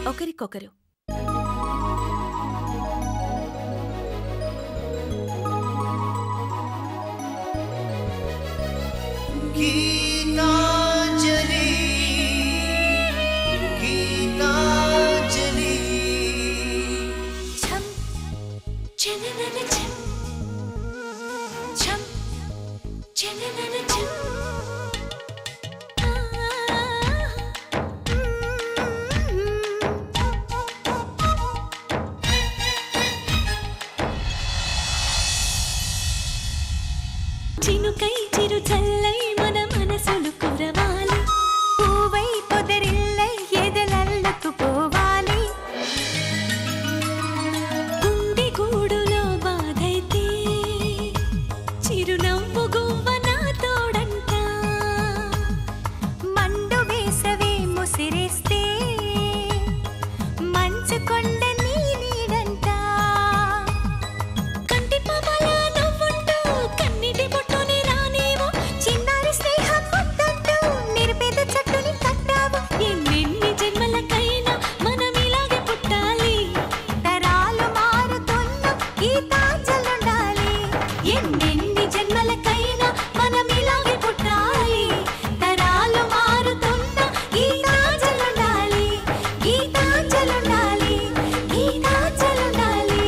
ఒకరికొకరు. గీతాంజలి గీతాంజలి ఛం చననన ఛం ఛం చననన ఛం చినుకై చిరు చల్లై మన మనసులు కురవాలి, పూవై పొదరిల్లై ఎదలల్లుకుపోవాలి. గుండె గూడులో బాధైతే చిరునవ్వు గువ్వ నా తోడంట, మండు వేసవే ముసిరేస్తే మంచు కొండ నీ నీడంట. కంటి పాపలా నవ్వుంటూ కన్నిటి బొట్టుని రానేమో, చిన్నారి స్నేహం ముద్దంటూ నిరుపేద చెట్టుని కట్టావు. ఎన్నెన్ని జన్మలకైనా మనం ఇలాగే పుట్టాలి, తరాలు మారుతున్న గీతాంజలుండాలి. ఎన్నెన్ని జన్మలకైనా మనం ఇలాగే పుట్టాలి, తరాలు మారుతున్న గీతాంజలుండాలి. గీతాంజలుండాలి, గీతాంజలుండాలి.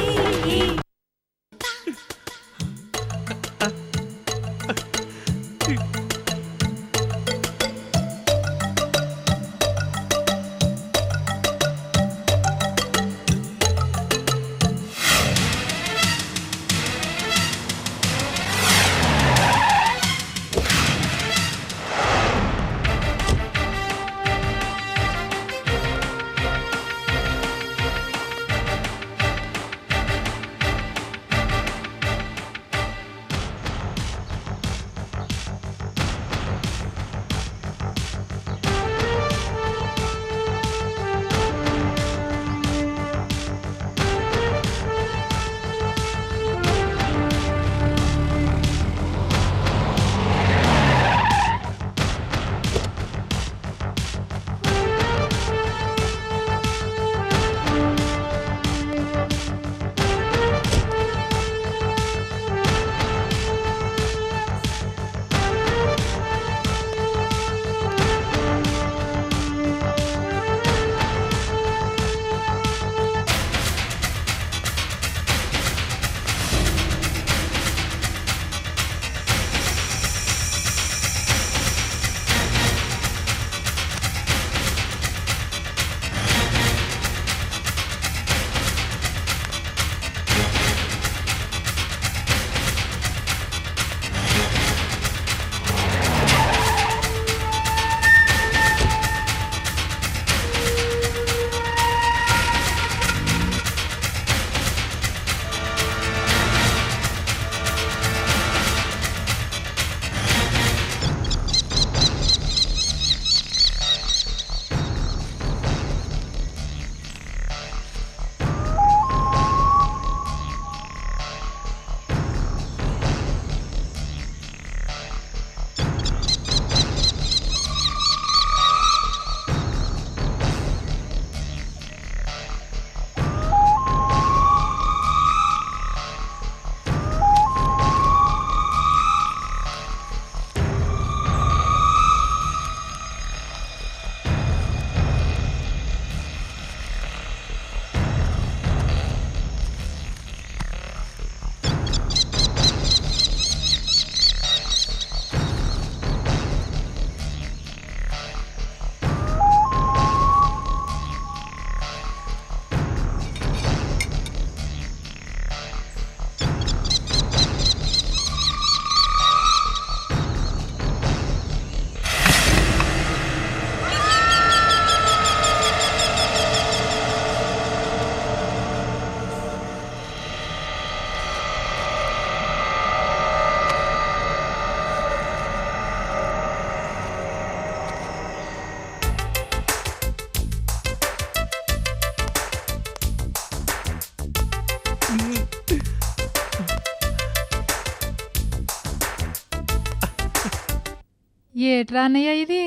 ఏట్రా అన్నయ్య ఇది?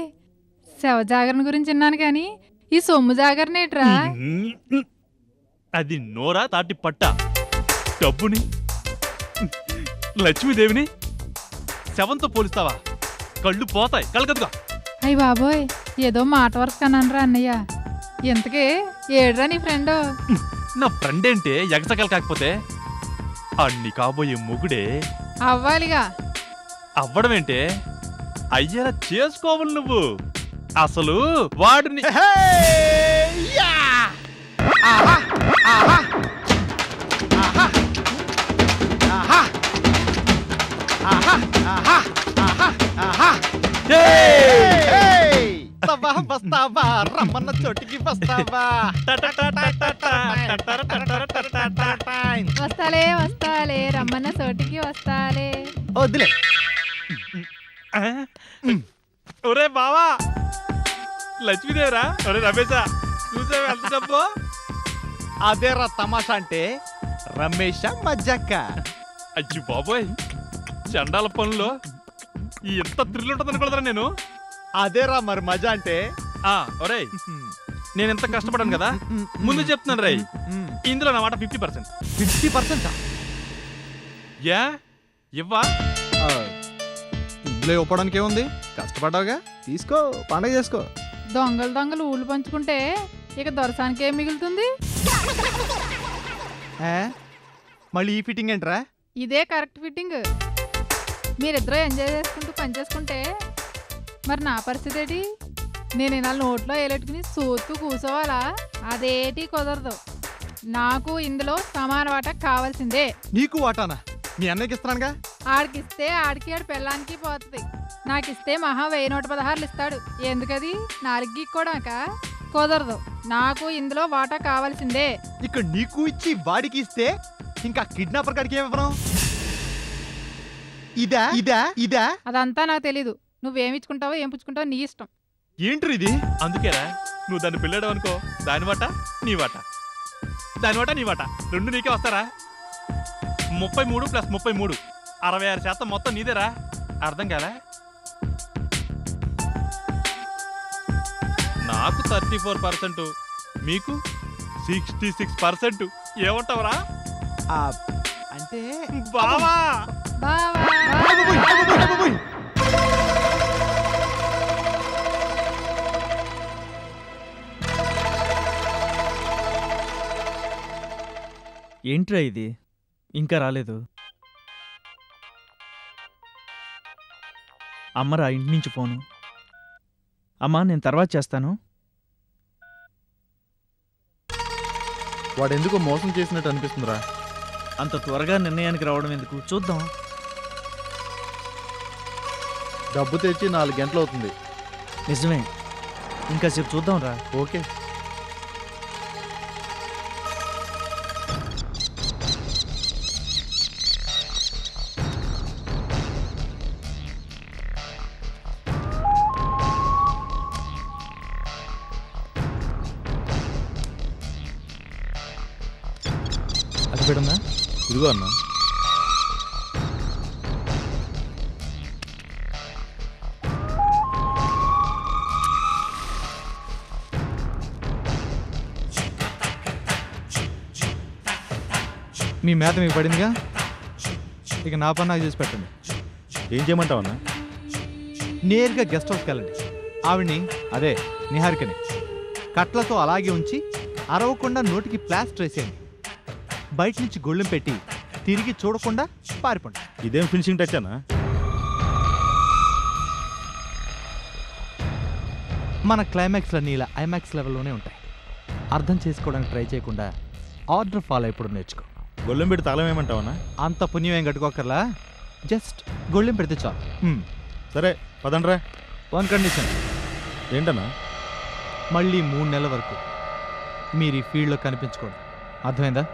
శవ జాగరణ గురించి విన్నాను కానీ ఈ సొమ్ము జాగరనేట్రా? అది నోరా తాటి పట్ట. డబ్బుని లక్ష్మీదేవిని శవంతో పోలిస్తావా? కళ్ళు పోతాయి, కళ్ళకదుగా. అయ్య బాబోయ్, ఏదో మాట వరకు కనరా అన్నయ్య. ఇంతకీ ఏడ్రా నీ ఫ్రెండ్? నా ఫ్రెండ్ ఏంటే ఎగసగల కాకపోతే అన్ని కాబోయే మొగుడే. అవ్వాలిగా. అవ్వడమేంటే అయ్యేలా చేసుకోవాలి నువ్వు. అసలు వాడిని వస్తావా రమ్మన్న చోటికి వస్తావా? వస్తాలే వస్తాలే రమ్మన్న చోటికి వస్తాలే. వద్దులే. ఒరే బావా, లక్ష్మీదేవిరా. ఒరే రమేశా, చూసావా ఎంత డబ్బు? అదేరా తమాషా అంటే. రమేష మజ్జక్క. అచ్చి బాబోయ్, చండాల పనుల్లో ఎంత థ్రిల్ ఉంటుంది అనుకోలేదురా నేను. అదేరా మరి మజా అంటే. ఒరే, నేను ఎంత కష్టపడాను కదా, ముందు చెప్తున్నాను రై. ఇందులో నా మాట 50%. 50%? యా ఇవ్వా? ఇందులో ఇవ్వడానికి ఏముంది? కష్టపడ్డావుగా, తీసుకో, పండగ చేసుకో. దొంగలు దొంగలు ఊళ్ళు పంచుకుంటే ఇక దొరసానికి ఏం మిగులుతుంది? మళ్ళీ ఈ ఫిట్టింగ్ ఏంట్రా? ఇదే కరెక్ట్ ఫిట్టింగ్. మీరిద్దరూ ఎంజాయ్ చేసుకుంటూ పని చేసుకుంటే మరి నా పరిస్థితి ఏంటి? నేను ఇలా నోట్లో ఏలెట్టుకుని సూత్తూ కూసోవాలా? అదేటి కుదరదు. నాకు ఇందులో సమాన వాటా కావాల్సిందే. నీకు వాటానా? మీ అన్నయ్యకి ఇస్తున్నానుగా. ఆడికిస్తే ఆడికి ఆడి పెళ్ళానికి పోతుంది. నాకిస్తే మహా 1116 ఇస్తాడు. ఎందుకది? 4 గీక్కోడాక కుదరదు. నాకు ఇందులో వాటా కావాల్సిందే. ఇక్కడ నీకు ఇచ్చి వాడికి ఇస్తే ఇంకా కిడ్నాపర్ కాడికి ఏమివ్వను? ఇదా ఇదా ఇదా? అదంతా నాకు తెలీదు. నువ్వేమిచ్చుకుంటావో ఏం పుచ్చుకుంటావో నీ ఇష్టం. ఏంట్రీ ఇది? అందుకేరా నువ్వు దాన్ని పిల్లడం అనుకో, దాని వాట నీ వాట, దాని వాట నీ వాట, రెండు నీకే వస్తారా? 33 + 33 66% మొత్తం నీదేరా. అర్థం కాదా? నాకు 34%, మీకు 66%. ఏమంటావురా? అంటే బావా ఏంట్రా ఇది ఇంకా రాలేదు? అమ్మరా ఇంటి నుంచి ఫోను. అమ్మా నేను తర్వాత చేస్తాను. వాడెందుకో మోసం చేసినట్టు అనిపిస్తుందిరా. అంత త్వరగా నిర్ణయానికి రావడం ఎందుకు? చూద్దాం. డబ్బు తెచ్చి 4 గంటలు అవుతుంది. నిజమే, ఇంకా సేపు చూద్దాం రా. ఓకే. అది పెడన్నా. ఇదిగో అన్నా. మీ మేత మీకు పడిందిగా, ఇక నా పని నాకు చేసి పెట్టండి. ఏం చేయమంటావన్నా? నేరుగా గెస్ట్ హౌస్కి వెళ్ళండి. ఆవిడ్ని, అదే నిహారికని, కట్లతో అలాగే ఉంచి అరవకుండా నోటికి ప్లాస్టర్ వేసేయండి. బయట నుంచి గొళ్ళెం పెట్టి తిరిగి చూడకుండా పారిపోండి. ఇదేం ఫినిషింగ్ టచ్ అన్నా? మన క్లైమాక్స్లన్నీ ఇలా ఐమాక్స్ లెవెల్లోనే ఉంటాయి. అర్థం చేసుకోవడానికి ట్రై చేయకుండా ఆర్డర్ ఫాలో అయిపోవడం నేర్చుకో. గొల్లెం పెట్టి తాళం ఏమంటావన్నా? అంత పుణ్యం ఏం కట్టుకోకర్లా, జస్ట్ గొళ్ళెం పెడితే చాలు. సరే పదండ్రా. 1 కండిషన్. ఏంటన్నా? మళ్ళీ 3 నెలల వరకు మీరు ఈ ఫీల్డ్లో కనిపించకూడదు. అర్థమైందా?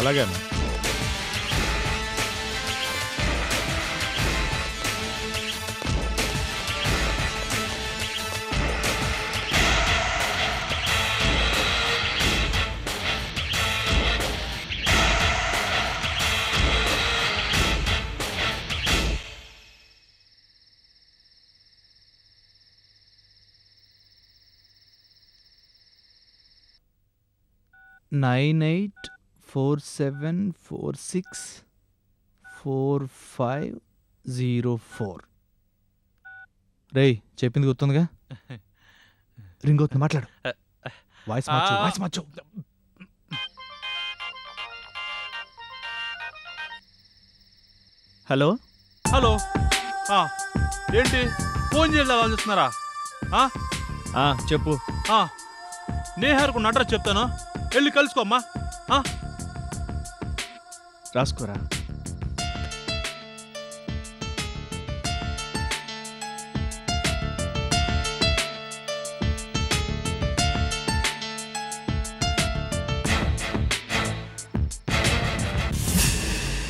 అలాగే అన్నా. 9847464504. రేయ్ చెప్పింది గుర్తుందిగా? రింగ్ అవుతుంది, మాట్లాడు. వాయిస్ మార్చు. Hello hello. ఏంటి ఫోన్ చేయాలి ఆలోచిస్తున్నారా? చెప్పు. నేహార్కు అడ్రస్ చెప్తాను, వెళ్ళి కలుసుకోమ్మా. రాసుకోరా.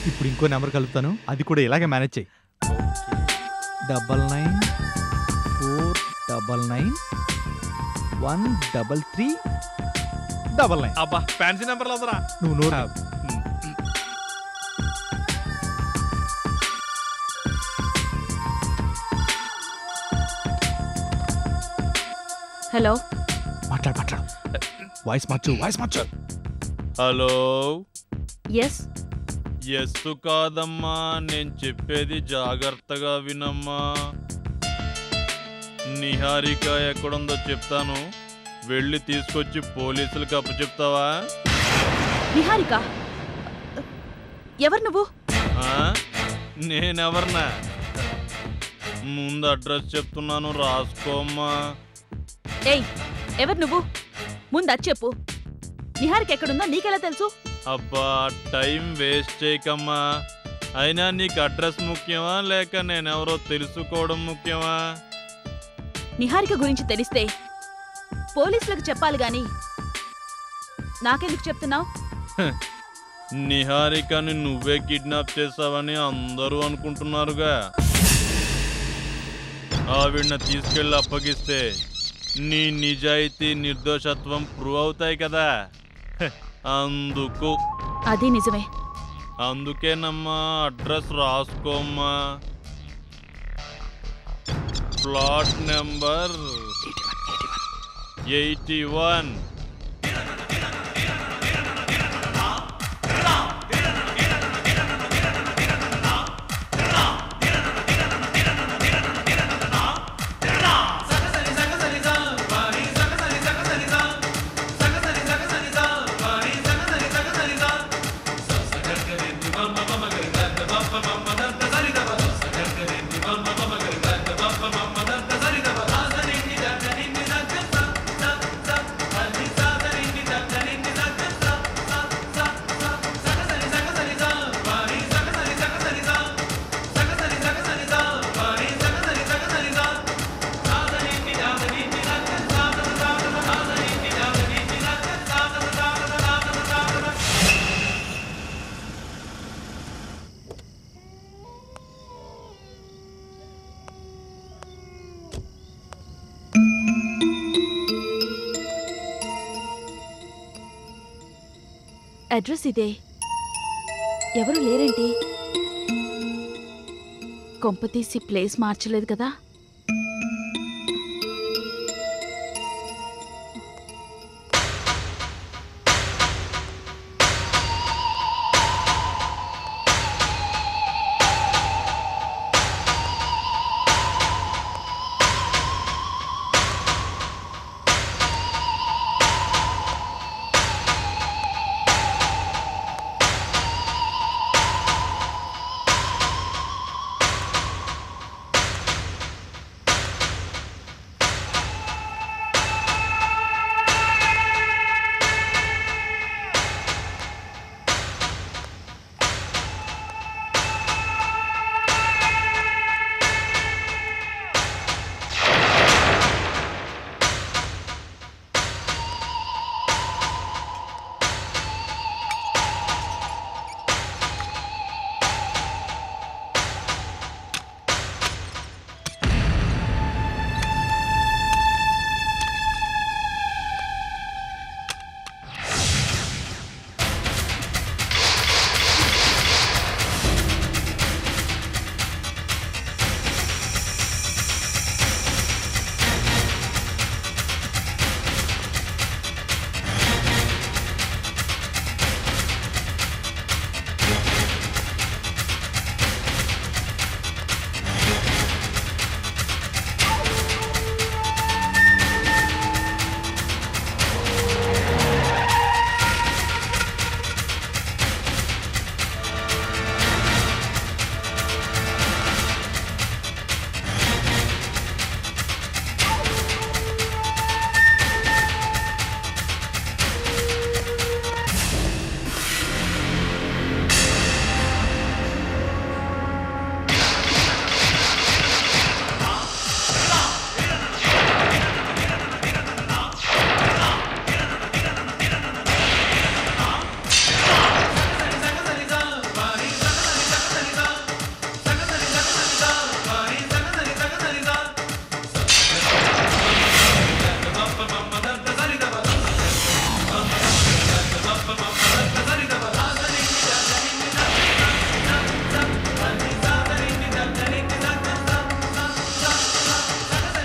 ఇప్పుడు ఇంకో నెంబర్ కలుపుతాను, అది కూడా ఇలాగే మేనేజ్ చేయి. 9949913399. అబ్బా ఫ్యాన్సీ నెంబర్ లేదురా. నువ్వు నోరు. హలో, మాట్లాడు. వాయిస్ మార్చు. హలో. ఎస్. ఎస్సు కాదమ్మా, నేను చెప్పేది జాగ్రత్తగా వినమ్మా. నిహారిక ఎక్కడుందో చెప్తాను, వెళ్ళి తీసుకొచ్చి పోలీసులకు అప్పచెప్తావా? నిహారిక? ఎవరు నువ్వు? నేనెవర్నా? ముందు అడ్రస్ చెప్తున్నాను, రాసుకోమ్మా. ఏయ్, ఎవరు నువ్వు? ముందు అది చెప్పు. నిహారిక ఎక్కడుందో నీకెలా తెలుసు? అబ్బా టైం వేస్ట్ చేయకమ్మా. అయినా నీకు అడ్రస్ ముఖ్యమా లేక నేనెవరో తెలుసుకోవడం ముఖ్యమా? నిహారిక గురించి తెలిస్తే పోలీసులకు చెప్పాలి గాని నాకెందుకు చెప్తున్నావు? నిహారికని నువ్వే కిడ్నాప్ చేసావని అందరూ అనుకుంటున్నారుగా. ఆవిడ్ని తీసుకెళ్ళి అప్పగిస్తే నీ నిజాయితీ నిర్దోషత్వం ప్రూవ్ అవుతాయి కదా. అందుకు. అది నిజమే. అందుకేనమ్మా అడ్రస్ రాసుకోమ్మా. Plot number 81. అడ్రస్ ఇదే. ఎవరు లేరేంటి? కొంపతీసి ప్లేస్ మార్చలేదు కదా?